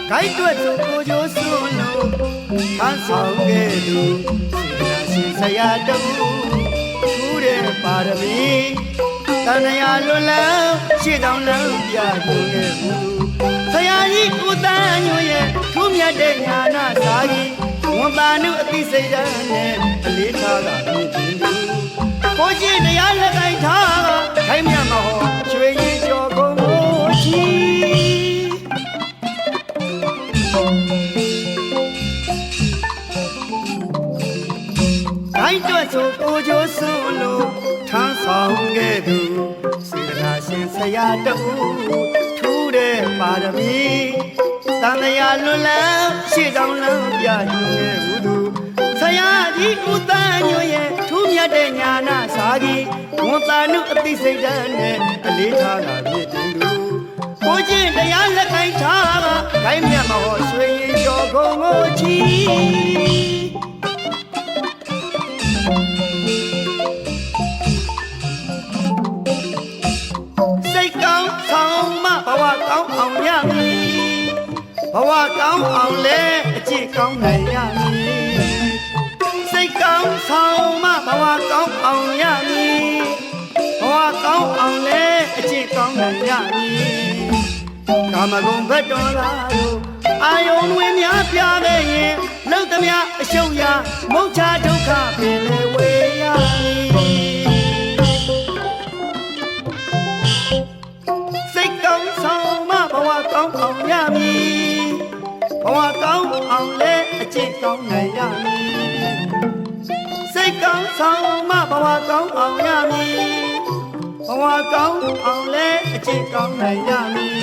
ခိုက်တွက်သူကိုကျိုးစွန်းလို့ထမ်းဆောင်ခဲ့သူစေနာရှင်ဆရာတူထူးတဲ့ပါရမီတဏှာလွတ်လပ်ရှေ့တောင်လမ်းပြသူရဲ့မူဆရာကြီးဦးတန်းညွန့်ရဲ့ထူးမြတ်တဲ့ညာနာစာကြီးဝန်ပါနုအသိစိတ်ဓာတ်နဲ့အလေးထားကမြင့်တင်သူကိုကြည့်တရားလက်ကိုင်ထားခိုင်းမြတ်မဟောရွှေရင်ကျော်ကုန်ကိုချီတိုင်းတွက်ဆိုကိုကျိုးစွန်းလို့ထမ်းဆောင်ခဲ့သူစေတနာရှင်ဆရာတူထူးတဲ့ပါရမီတန်မြာလွတ်လပ်ရှေ့တောင်လမ်းပြယူခဲ့ဘူးသူဆရာကြီးဦးတန်းညွန့်ရဲ့ထူးမြတ်တဲ့ညာနာစာကြီးဝန်တာနုအသိစိတ်ဓာတ်နဲ့အလေးထားတာမြင့်တင်သူကိုကျင့်တရားလက်ကိုင်ထားကခိုင်းမြတ်မဟောရွှေရင်ကျော်ကုန်ကိုချီစိတ်ကောင်းဆောင်မဘဝကောင်းအောင်ရမည်ဘဝကောင်းအောင်လဲအကျင့်ကောင်းနိုင်ရမည်စိတ်ကောင်းဆောင်မဘဝကောင်းအောင်ရမည်ဘဝကောင်းအောင်လဲအကျင့်ကောင်းနိုင်ရမည်ကာမဂုဏ်ဘက်တော်လာတို့အာယုန်ဝင်များပြခဲ့ရင်လုံသမျှအရှုံးရမုတ်ချဒုက္ခပင်လေဝေရမည်စိတ်ကောင်းဆောင်မဘဝကောင်းအောင်ရမည်ဘဝကောင်းအောင်လဲအကျင့်ကောင်းနိုင်ရမည်စိတ်ကောင်းဆောင်မဘဝကောင်းအောင်ရမည်ဘဝကောင်းအောင်လဲအကျင့်ကောင်းနိုင်ရမည်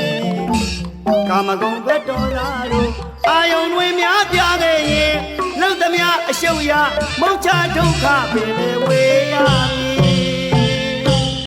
ကာမဂုဏ်ဘက်တော်လာတို့အာယုန်တွေများပြခဲ့ရင်လုံသမျှအရှုံးရမုတ်ချဒုက္ခပင်လေဝေရမည်